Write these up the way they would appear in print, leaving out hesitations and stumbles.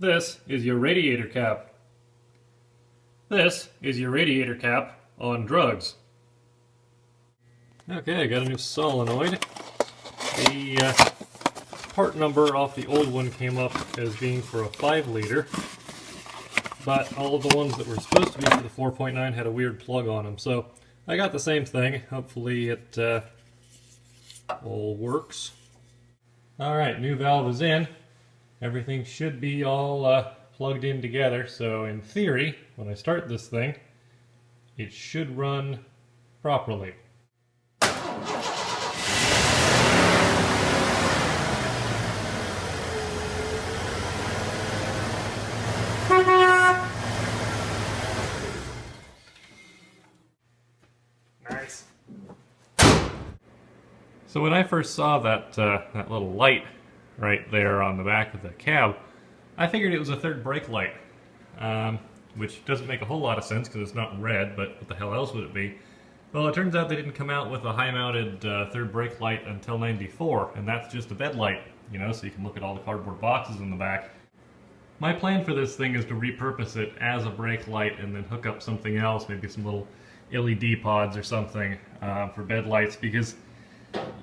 This is your radiator cap. This is your radiator cap on drugs. Okay, I got a new solenoid. The part number off the old one came up as being for a 5 liter, but all of the ones that were supposed to be for the 4.9 had a weird plug on them, so I got the same thing. Hopefully it all works. Alright, new valve is in. Everything should be all plugged in together, so in theory, when I start this thing, it should run properly. Nice. So when I first saw that little light right there on the back of the cab, I figured it was a third brake light, which doesn't make a whole lot of sense because it's not red, but what the hell else would it be? Well, it turns out they didn't come out with a high-mounted third brake light until '94, and that's just a bed light, you know, so you can look at all the cardboard boxes in the back. My plan for this thing is to repurpose it as a brake light and then hook up something else, maybe some little LED pods or something for bed lights, because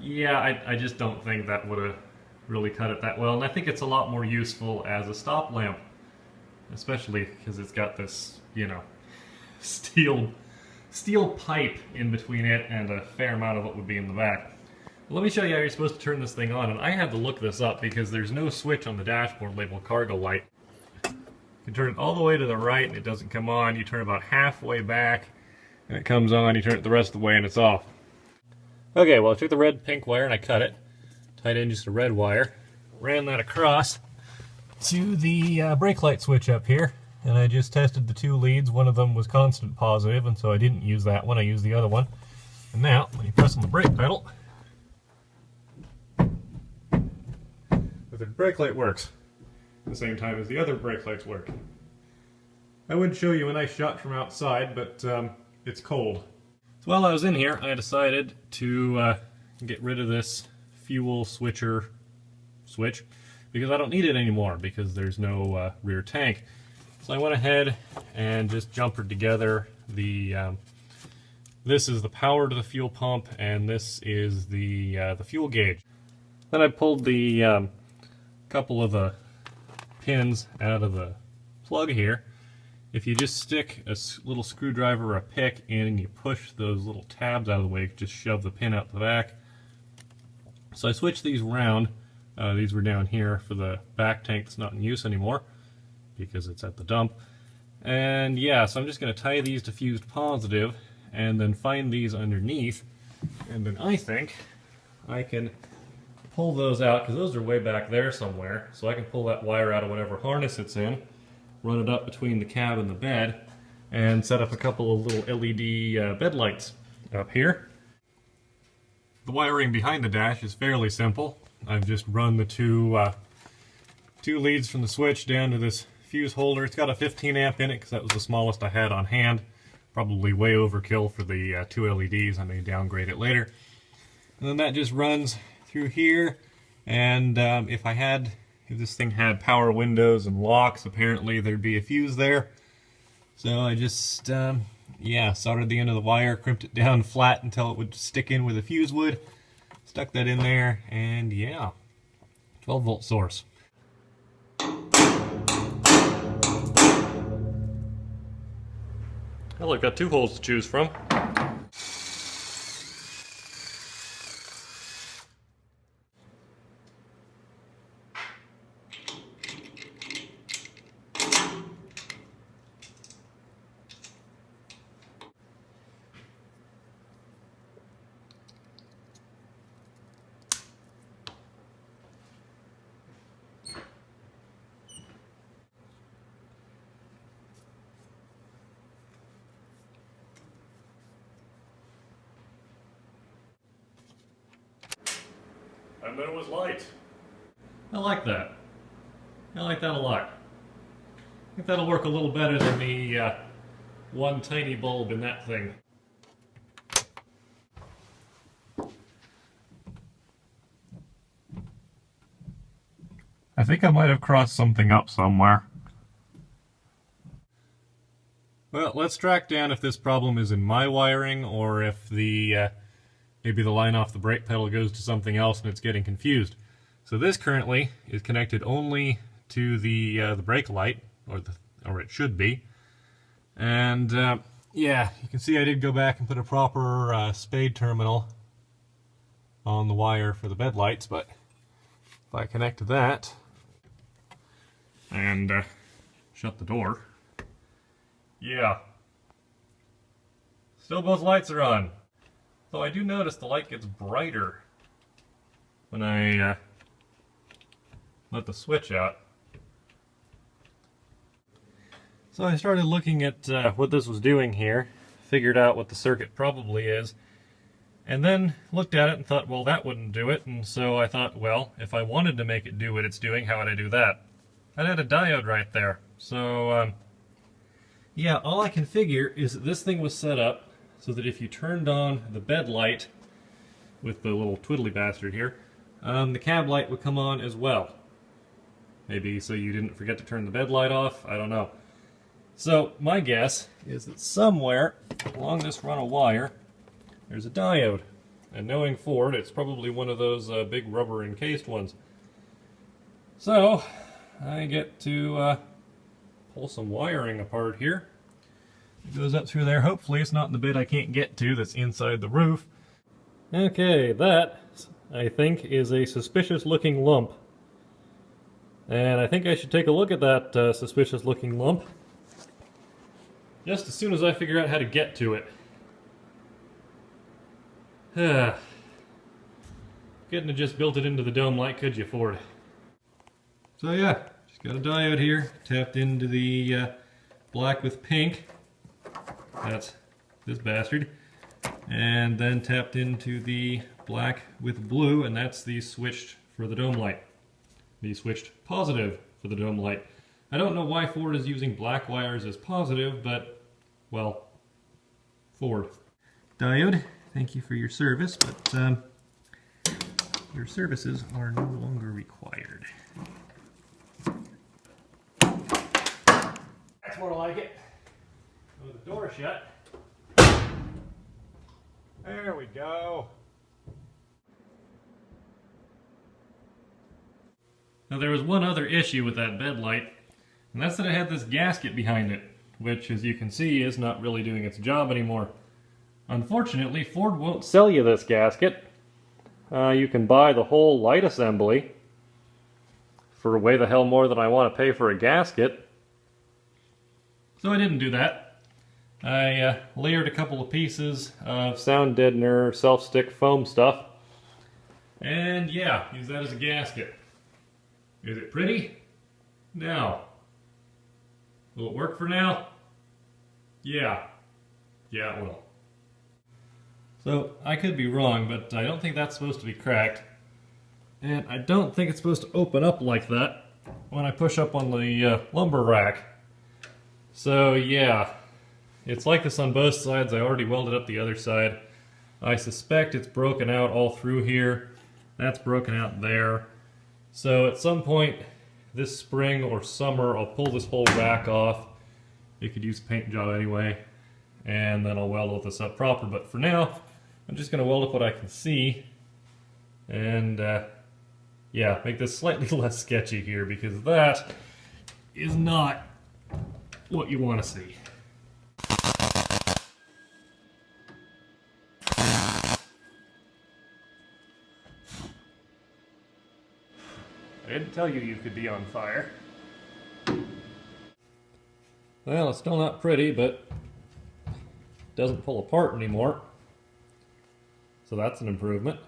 yeah, I just don't think that would have really cut it that well, and I think it's a lot more useful as a stop lamp, especially because it's got this, you know, steel pipe in between it and a fair amount of what would be in the back. But let me show you how you're supposed to turn this thing on, and I had to look this up because there's no switch on the dashboard labeled cargo light. You turn it all the way to the right and it doesn't come on. You turn about halfway back and it comes on. You turn it the rest of the way and it's off. Okay, well I took the red pink wire and I cut it, tied in just a red wire, ran that across to the brake light switch up here, and I just tested the two leads. One of them was constant positive, and so I didn't use that one, I used the other one. And now, when you press on the brake pedal, the brake light works at the same time as the other brake lights work. I would show you a nice shot from outside, but it's cold. So while I was in here, I decided to get rid of this fuel switcher switch because I don't need it anymore because there's no rear tank. So I went ahead and just jumpered together the this is the power to the fuel pump, and this is the fuel gauge. Then I pulled the couple of the pins out of the plug here. If you just stick a little screwdriver or a pick in and you push those little tabs out of the way, you can just shove the pin out the back. So I switched these around. These were down here for the back tank that's not in use anymore because it's at the dump. And yeah, so I'm just going to tie these to fused positive and then find these underneath. And then I think I can pull those out because those are way back there somewhere. So I can pull that wire out of whatever harness it's in, run it up between the cab and the bed, and set up a couple of little LED bed lights up here. The wiring behind the dash is fairly simple. I've just run the two leads from the switch down to this fuse holder. It's got a 15 amp in it because that was the smallest I had on hand. Probably way overkill for the two LEDs. I may downgrade it later. And then that just runs through here. And if this thing had power windows and locks, apparently there'd be a fuse there. So I just soldered the end of the wire, crimped it down flat until it would stick in where the fuse would. Stuck that in there, and yeah, 12 volt source. Well, I've got two holes to choose from. And then it was light. I like that. I like that a lot. I think that'll work a little better than the one tiny bulb in that thing. I think I might have crossed something up somewhere. Well, let's track down if this problem is in my wiring or if the maybe the line off the brake pedal goes to something else and it's getting confused. So this currently is connected only to the brake light, or it should be. And yeah, you can see I did go back and put a proper spade terminal on the wire for the bed lights, but if I connect to that and shut the door, yeah, still both lights are on. Though I do notice the light gets brighter when I let the switch out. So I started looking at what this was doing here, figured out what the circuit probably is, and then looked at it and thought, well, that wouldn't do it. And so I thought, well, if I wanted to make it do what it's doing, how would I do that? I'd add a diode right there. So yeah, all I can figure is that this thing was set up so that if you turned on the bed light with the little twiddly bastard here, the cab light would come on as well. Maybe so you didn't forget to turn the bed light off, I don't know. So my guess is that somewhere along this run of wire there's a diode. And knowing Ford, it's probably one of those big rubber encased ones. So I get to pull some wiring apart here. It goes up through there. Hopefully it's not in the bit I can't get to that's inside the roof. Okay, that, I think, is a suspicious looking lump. And I think I should take a look at that suspicious looking lump just as soon as I figure out how to get to it. Couldn't have just built it into the dome light, could you, Ford? So yeah, just got a diode here, tapped into the black with pink. That's this bastard. And then tapped into the black with blue, and that's the switched for the dome light. The switched positive for the dome light. I don't know why Ford is using black wires as positive, but, well, Ford. Diode, thank you for your service, but your services are no longer required. That's more like it. With the door shut. There we go. Now there was one other issue with that bed light, and that's that it had this gasket behind it, which, as you can see, is not really doing its job anymore. Unfortunately, Ford won't sell you this gasket. You can buy the whole light assembly for way the hell more than I want to pay for a gasket. So I didn't do that. I layered a couple of pieces of sound deadener, self-stick foam stuff, and yeah, use that as a gasket. Is it pretty? No. Will it work for now? Yeah. Yeah, it will. So, I could be wrong, but I don't think that's supposed to be cracked. And I don't think it's supposed to open up like that when I push up on the lumber rack. So, yeah. It's like this on both sides. I already welded up the other side. I suspect it's broken out all through here. That's broken out there. So at some point this spring or summer I'll pull this whole rack off. You could use a paint job anyway. And then I'll weld all this up proper. But for now, I'm just going to weld up what I can see. And yeah, make this slightly less sketchy here, because that is not what you want to see. I didn't tell you you could be on fire. Well, it's still not pretty, but it doesn't pull apart anymore. So that's an improvement.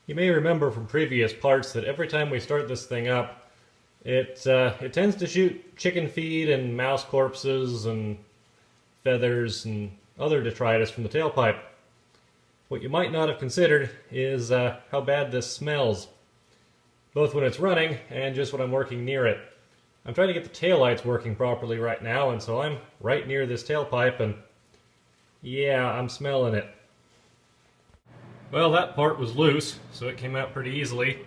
You may remember from previous parts that every time we start this thing up, it tends to shoot chicken feed and mouse corpses and feathers and other detritus from the tailpipe. What you might not have considered is how bad this smells, both when it's running and just when I'm working near it. I'm trying to get the taillights working properly right now, and so I'm right near this tailpipe, and yeah, I'm smelling it. Well, that part was loose, so it came out pretty easily.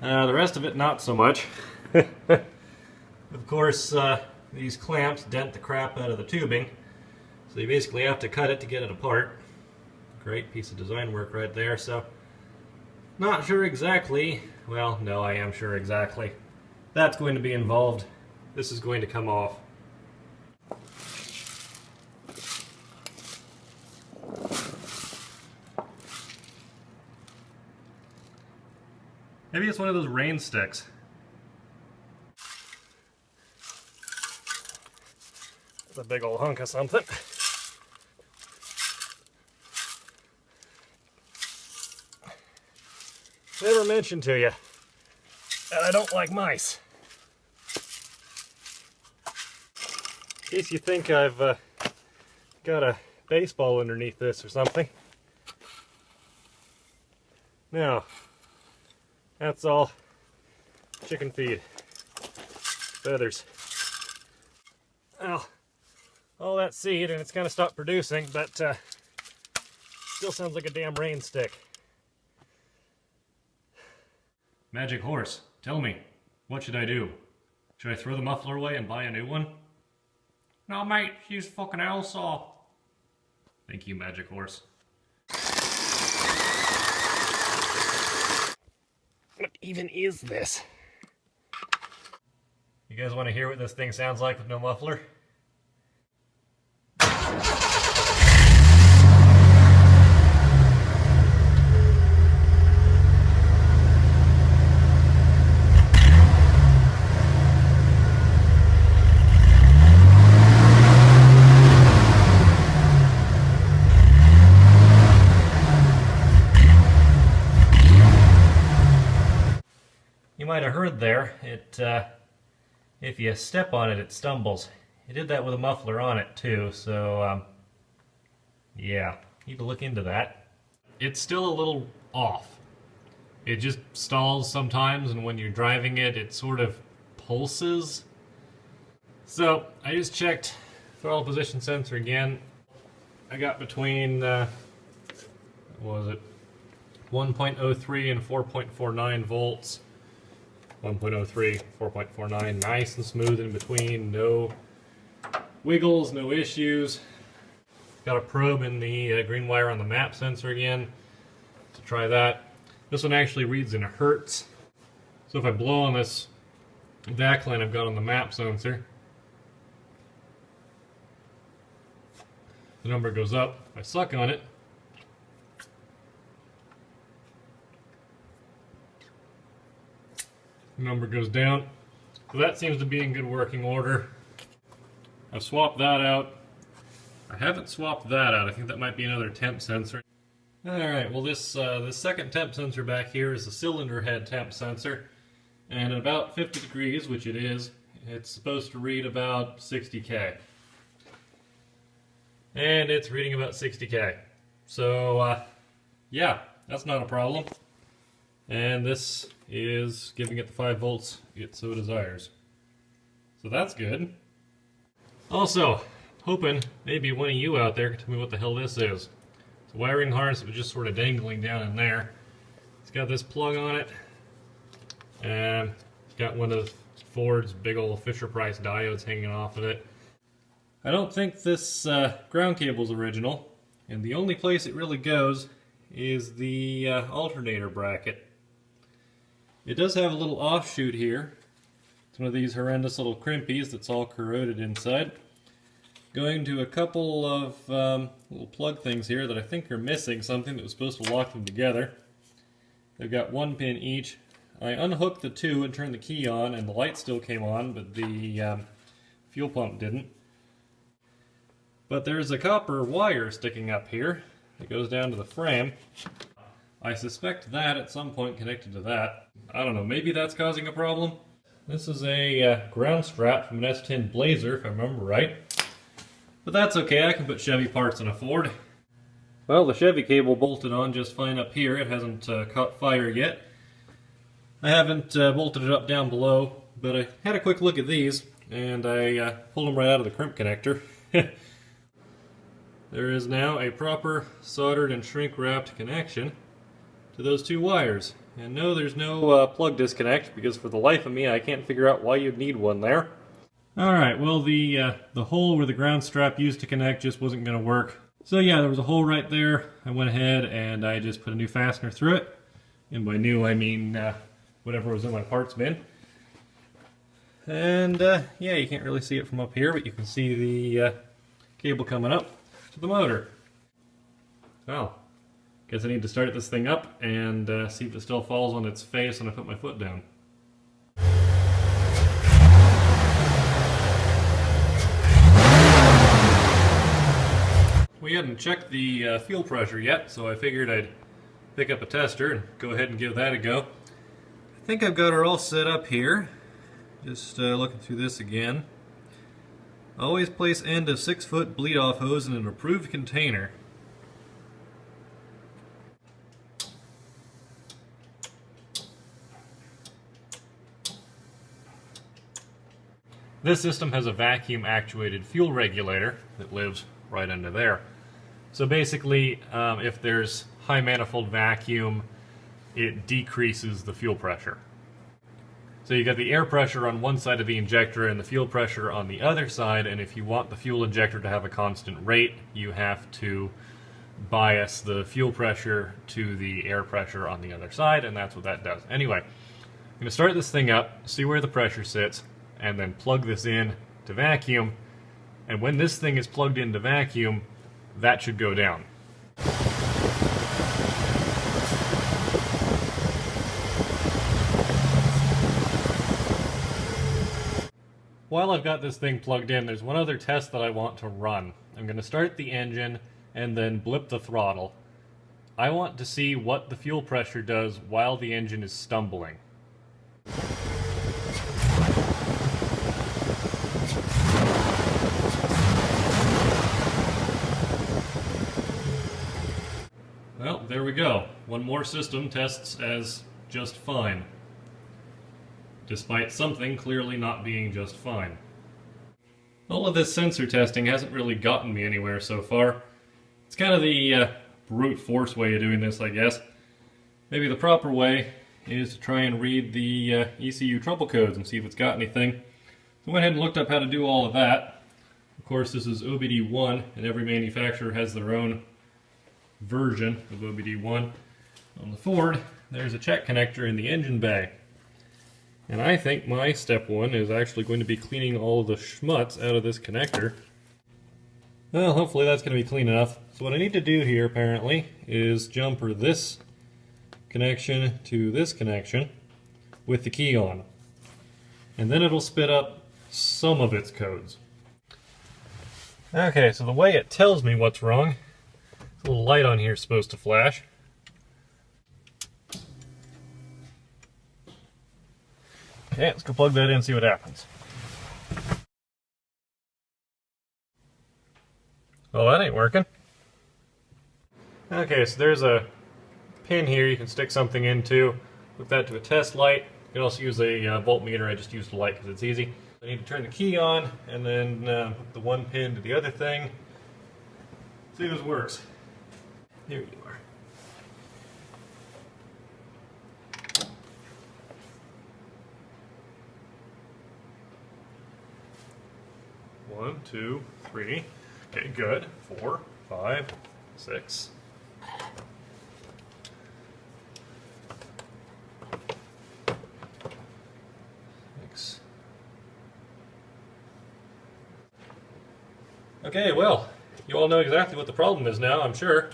The rest of it, not so much. Of course, these clamps dent the crap out of the tubing, so you basically have to cut it to get it apart. Great piece of design work right there. So, not sure exactly, well, no, I am sure exactly. That's going to be involved. This is going to come off. Maybe it's one of those rain sticks. It's a big old hunk of something. Never mentioned to you that I don't like mice. In case you think I've got a baseball underneath this or something. No. That's all chicken feed. Feathers. Well, all that seed and it's kind of stopped producing, but still sounds like a damn rain stick. Magic horse, tell me, what should I do? Should I throw the muffler away and buy a new one? No mate, use fucking owl saw. Thank you, Magic Horse. What even is this? You guys want to hear what this thing sounds like with no muffler? You might have heard there, if you step on it, it stumbles. It did that with a muffler on it too, so yeah, need to look into that. It's still a little off. It just stalls sometimes, and when you're driving it, it sort of pulses. So I just checked throttle position sensor again. I got between, what was it, 1.03 and 4.49 volts. 1.03, 4.49, nice and smooth in between, no wiggles, no issues. Got a probe in the green wire on the map sensor again to try that. This one actually reads in hertz. So if I blow on this back line I've got on the map sensor, the number goes up. If I suck on it, the number goes down. So that seems to be in good working order. I've swapped that out. I haven't swapped that out. I think that might be another temp sensor. Alright, well this second temp sensor back here is a cylinder head temp sensor. And at about 50 degrees, which it is, it's supposed to read about 60K. And it's reading about 60K. So, yeah, that's not a problem. And this is giving it the 5 volts it so desires. So that's good. Also, hoping maybe one of you out there can tell me what the hell this is. It's a wiring harness that was just sort of dangling down in there. It's got this plug on it. And it's got one of Ford's big old Fisher-Price diodes hanging off of it. I don't think this ground cable is original. And the only place it really goes is the alternator bracket. It does have a little offshoot here. It's one of these horrendous little crimpies that's all corroded inside. Going to a couple of little plug things here that I think are missing something that was supposed to lock them together. They've got one pin each. I unhooked the two and turned the key on and the light still came on, but the fuel pump didn't. But there's a copper wire sticking up here that goes down to the frame. I suspect that at some point connected to that. I don't know, maybe that's causing a problem? This is a ground strap from an S10 Blazer, if I remember right. But that's okay, I can put Chevy parts in a Ford. Well, the Chevy cable bolted on just fine up here. It hasn't caught fire yet. I haven't bolted it up down below, but I had a quick look at these, and I pulled them right out of the crimp connector. There is now a proper soldered and shrink wrapped connection to those two wires. And no, there's no plug disconnect, because for the life of me I can't figure out why you'd need one there. Alright, well the hole where the ground strap used to connect just wasn't going to work. So yeah, there was a hole right there. I went ahead and I just put a new fastener through it. And by new I mean whatever was in my parts bin. And yeah, you can't really see it from up here, but you can see the cable coming up to the motor. Well, guess I need to start this thing up and see if it still falls on its face when I put my foot down. We hadn't checked the fuel pressure yet, so I figured I'd pick up a tester and go ahead and give that a go. I think I've got her all set up here. Just looking through this again. Always place end of 6-foot bleed-off hose in an approved container. This system has a vacuum-actuated fuel regulator that lives right under there. So basically, if there's high manifold vacuum, it decreases the fuel pressure. So you got the air pressure on one side of the injector and the fuel pressure on the other side, and if you want the fuel injector to have a constant rate, you have to bias the fuel pressure to the air pressure on the other side, and that's what that does. Anyway, I'm going to start this thing up, see where the pressure sits, and then plug this in to vacuum, and when this thing is plugged into vacuum, that should go down. While I've got this thing plugged in, there's one other test that I want to run. I'm going to start the engine and then blip the throttle. I want to see what the fuel pressure does while the engine is stumbling. Well, there we go. One more system tests as just fine, despite something clearly not being just fine. All of this sensor testing hasn't really gotten me anywhere so far. It's kind of the brute force way of doing this, I guess. Maybe the proper way is to try and read the ECU trouble codes and see if it's got anything. So I went ahead and looked up how to do all of that. Of course, this is OBD1, and every manufacturer has their own version of OBD1. On the Ford, there's a check connector in the engine bay. And I think my step one is actually going to be cleaning all of the schmutz out of this connector. Well, hopefully that's going to be clean enough. So what I need to do here, apparently, is jumper this connection to this connection with the key on. And then it'll spit up some of its codes. Okay, so the way it tells me what's wrong, a little light on here is supposed to flash. Okay, let's go plug that in and see what happens. Well, that ain't working. Okay, so there's a pin here you can stick something into. Hook that to a test light. You can also use a voltmeter. I just used the light because it's easy. I need to turn the key on and then hook the one pin to the other thing. See if this works. Here you are. One, two, three. Okay, good. 4, 5, 6. Okay, well, you all know exactly what the problem is now, I'm sure.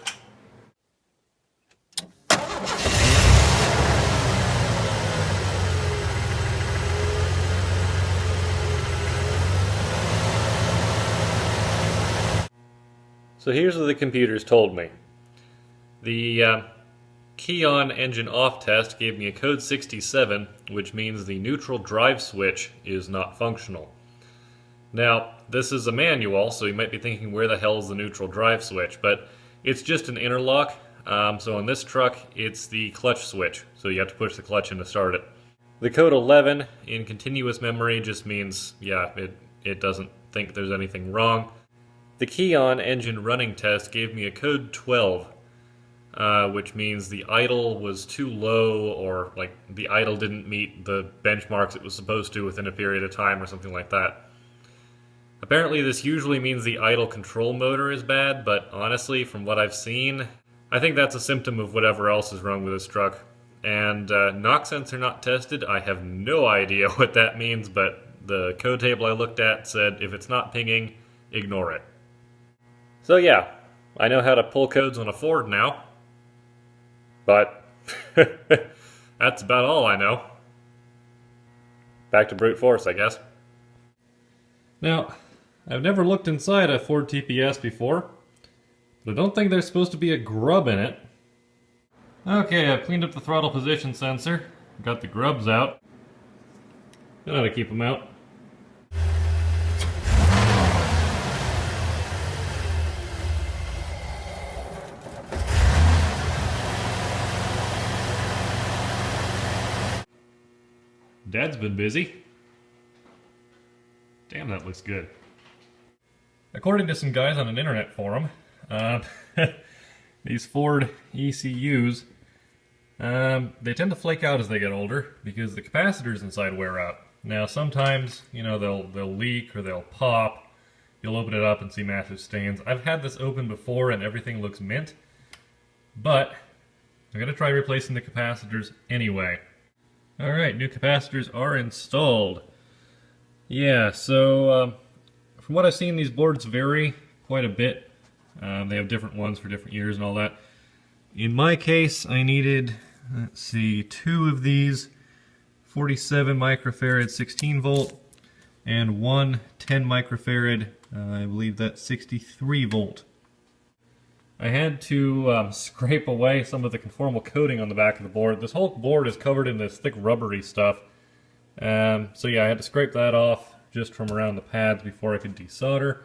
So here's what the computers told me. The key on engine off test gave me a code 67, which means the neutral drive switch is not functional. Now, this is a manual, so you might be thinking, where the hell is the neutral drive switch? But it's just an interlock. So on this truck, it's the clutch switch, so you have to push the clutch in to start it. The code 11 in continuous memory just means, yeah, it doesn't think there's anything wrong. The key on engine running test gave me a code 12, which means the idle was too low, or like the idle didn't meet the benchmarks it was supposed to within a period of time or something like that. Apparently this usually means the idle control motor is bad, but honestly, from what I've seen, I think that's a symptom of whatever else is wrong with this truck. And knock sensor not tested, I have no idea what that means, but the code table I looked at said if it's not pinging, ignore it. So yeah, I know how to pull codes on a Ford now, but that's about all I know. Back to brute force, I guess. Now, I've never looked inside a Ford TPS before, but I don't think there's supposed to be a grub in it. Okay, I've cleaned up the throttle position sensor, got the grubs out. I know how to keep them out. Dad's been busy. Damn, that looks good. According to some guys on an internet forum, these Ford ECUs, they tend to flake out as they get older because the capacitors inside wear out. Now sometimes, you know, they'll leak or they'll pop. You'll open it up and see massive stains. I've had this open before and everything looks mint, but I'm going to try replacing the capacitors anyway. Alright, new capacitors are installed. Yeah, so from what I've seen, these boards vary quite a bit. They have different ones for different years and all that. In my case, I needed, let's see, 2 of these 47 microfarad 16 volt and one 10 microfarad, I believe that's 63 volt. I had to scrape away some of the conformal coating on the back of the board. This whole board is covered in this thick rubbery stuff. So yeah, I had to scrape that off just from around the pads before I could desolder.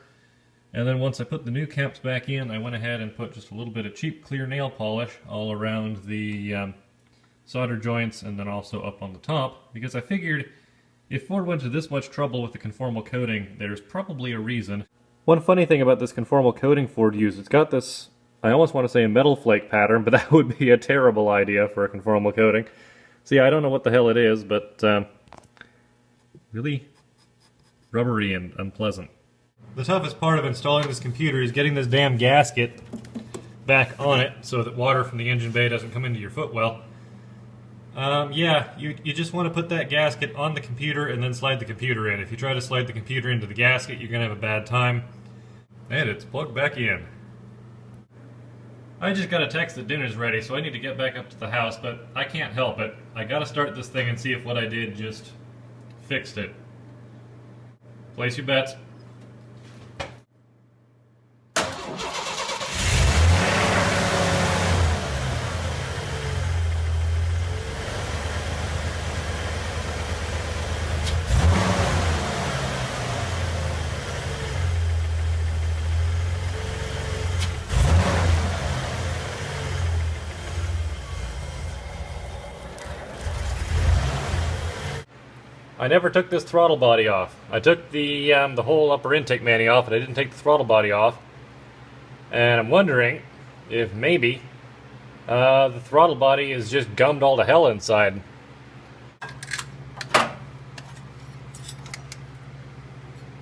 And then once I put the new caps back in, I went ahead and put just a little bit of cheap clear nail polish all around the solder joints and then also up on the top, because I figured if Ford went to this much trouble with the conformal coating, there's probably a reason. One funny thing about this conformal coating Ford used, it's got this, I almost want to say a metal flake pattern, but that would be a terrible idea for a conformal coating. So yeah, I don't know what the hell it is, but really rubbery and unpleasant. The toughest part of installing this computer is getting this damn gasket back on it so that water from the engine bay doesn't come into your footwell. Yeah, you just want to put that gasket on the computer and then slide the computer in. If you try to slide the computer into the gasket, you're going to have a bad time. And it's plugged back in. I just got a text that dinner's ready, so I need to get back up to the house, but I can't help it. I gotta start this thing and see if what I did just fixed it. Place your bets. I never took this throttle body off. I took the whole upper intake mani off, and I didn't take the throttle body off. And I'm wondering if maybe the throttle body is just gummed all to hell inside.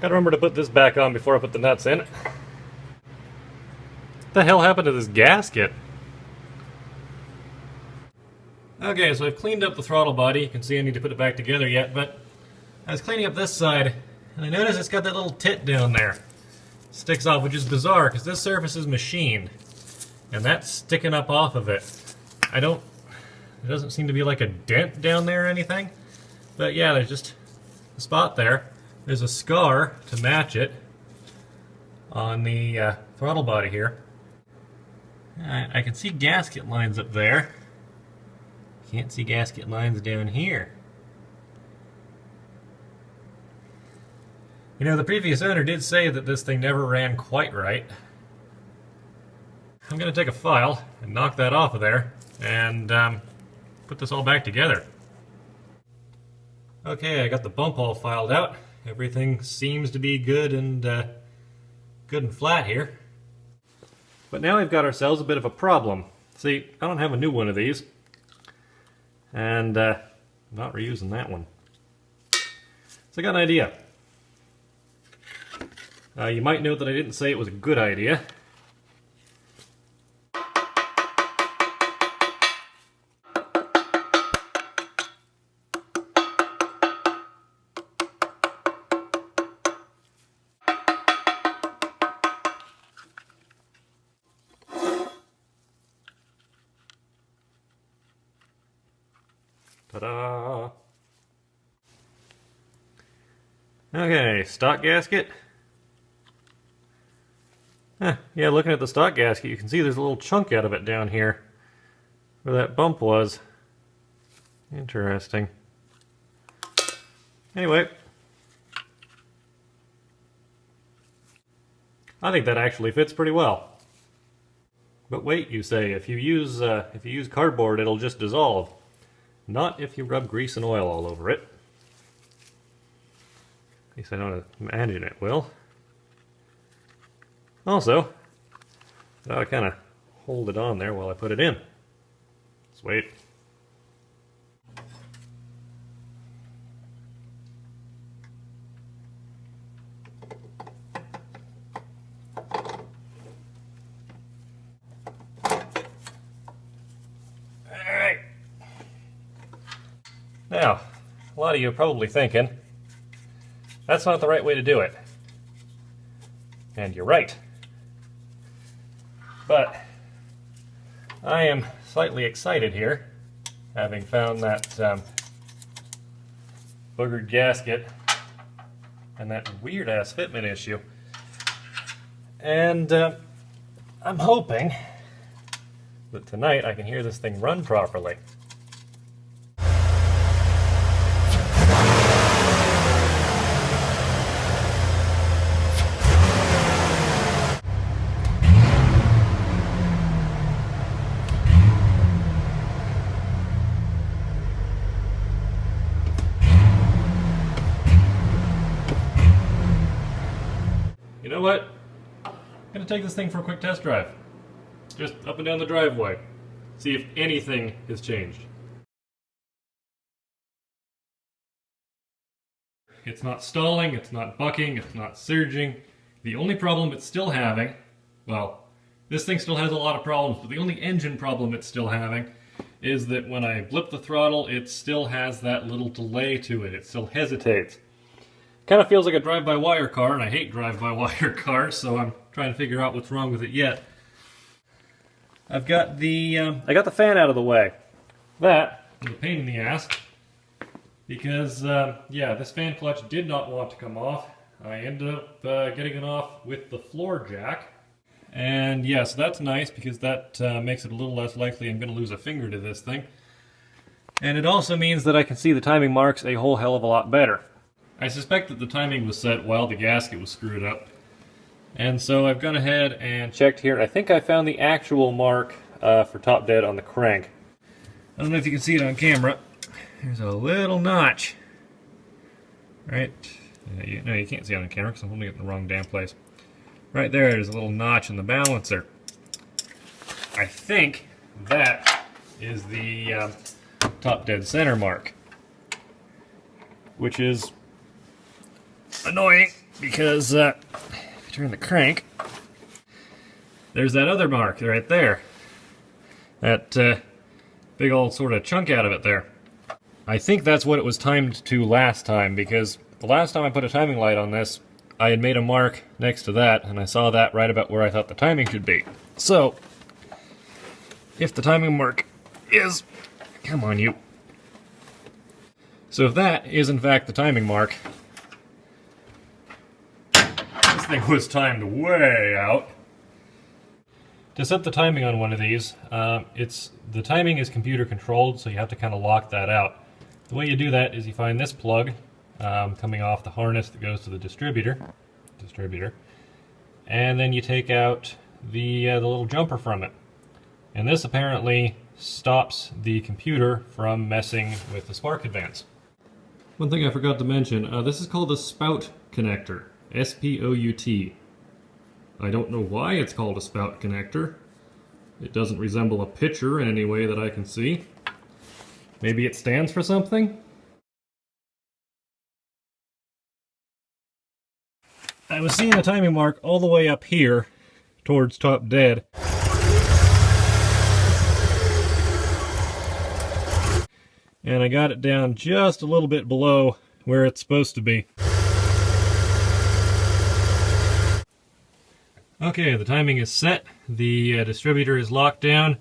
Gotta remember to put this back on before I put the nuts in. What the hell happened to this gasket? Okay, so I've cleaned up the throttle body. You can see I need to put it back together yet, but I was cleaning up this side, and I noticed it's got that little tit down there. It sticks off, which is bizarre, because this surface is machined, and that's sticking up off of it. There doesn't seem to be like a dent down there or anything, but yeah, there's just a spot there. There's a scar to match it on the throttle body here. I can see gasket lines up there. Can't see gasket lines down here. You know, the previous owner did say that this thing never ran quite right. I'm going to take a file and knock that off of there and put this all back together. Okay, I got the bump all filed out. Everything seems to be good and flat here. But now we've got ourselves a bit of a problem. See, I don't have a new one of these, and I'm not reusing that one. So I got an idea. You might note that I didn't say it was a good idea. Ta-da! Okay, stock gasket. Yeah, looking at the stock gasket, you can see there's a little chunk out of it down here where that bump was. Interesting. Anyway, I think that actually fits pretty well. But wait, you say, if you use cardboard, it'll just dissolve. Not if you rub grease and oil all over it. At least I don't imagine it will. Also, I'll kind of hold it on there while I put it in. Let's wait. Alright. Now, a lot of you are probably thinking, that's not the right way to do it. And you're right. But I am slightly excited here, having found that boogered gasket and that weird-ass fitment issue. And I'm hoping that tonight I can hear this thing run properly. You know what? I'm gonna take this thing for a quick test drive. Just up and down the driveway. See if anything has changed. It's not stalling, it's not bucking, it's not surging. The only problem it's still having, well, this thing still has a lot of problems, but the only engine problem it's still having is that when I blip the throttle, it still has that little delay to it. It still hesitates. Kind of feels like a drive-by-wire car, and I hate drive-by-wire cars, so I'm trying to figure out what's wrong with it yet. I've got the I got the fan out of the way. That was a pain in the ass because yeah, this fan clutch did not want to come off. I ended up getting it off with the floor jack, and yeah, so that's nice because that makes it a little less likely I'm going to lose a finger to this thing. And it also means that I can see the timing marks a whole hell of a lot better. I suspect that the timing was set while the gasket was screwed up. And so I've gone ahead and checked here. I think I found the actual mark for top dead on the crank. I don't know if you can see it on camera. There's a little notch. Right? No, you can't see it on camera because I'm holding it in the wrong damn place. Right there's a little notch in the balancer. I think that is the top dead center mark. Which is annoying because if you turn the crank, there's that other mark right there. That big old sort of chunk out of it there. I think that's what it was timed to last time, because the last time I put a timing light on this, I had made a mark next to that, and I saw that right about where I thought the timing should be. So, if the timing mark is... Come on, you. So if that is in fact the timing mark, this thing was timed way out. To set the timing on one of these, the timing is computer controlled, so you have to kind of lock that out. The way you do that is you find this plug coming off the harness that goes to the distributor, and then you take out the little jumper from it. And this apparently stops the computer from messing with the spark advance. One thing I forgot to mention, this is called a spout connector, S-P-O-U-T. I don't know why it's called a spout connector, It doesn't resemble a pitcher in any way that I can see. Maybe it stands for something? I was seeing a timing mark all the way up here towards top dead. And I got it down just a little bit below where it's supposed to be. Okay, the timing is set, the distributor is locked down,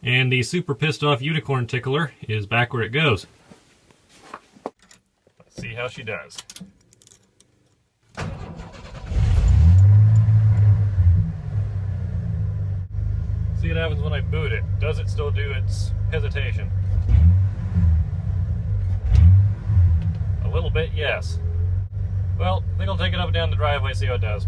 and the super pissed off unicorn tickler is back where it goes. Let's see how she does. See what happens when I boot it. Does it still do its hesitation? A little bit, yes. Well, I think I'll take it up and down the driveway, see how it does.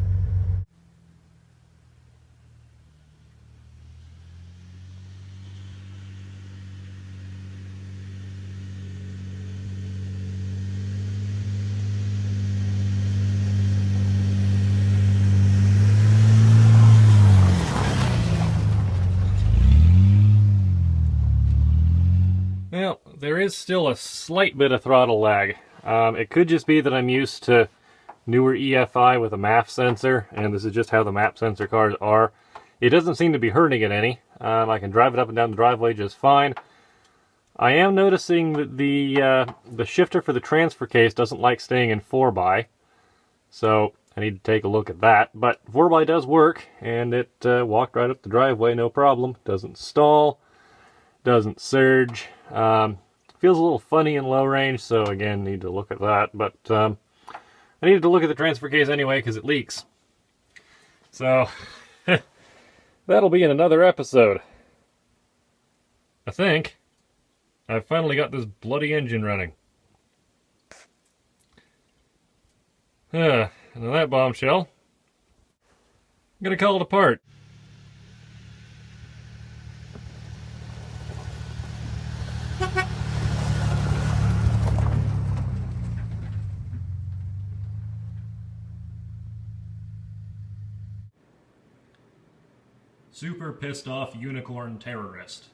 Well, there is still a slight bit of throttle lag. It could just be that I'm used to newer EFI with a MAF sensor, and this is just how the MAP sensor cars are. It doesn't seem to be hurting it any. I can drive it up and down the driveway just fine. I am noticing that the shifter for the transfer case doesn't like staying in 4x, so I need to take a look at that. But 4x does work, and it walked right up the driveway, no problem. Doesn't stall, doesn't surge. Feels a little funny in low range, so again, need to look at that. But I needed to look at the transfer case anyway because it leaks. So that'll be in another episode. I think I've finally got this bloody engine running. And on that bombshell, I'm gonna call it apart. Super pissed off unicorn terrorist.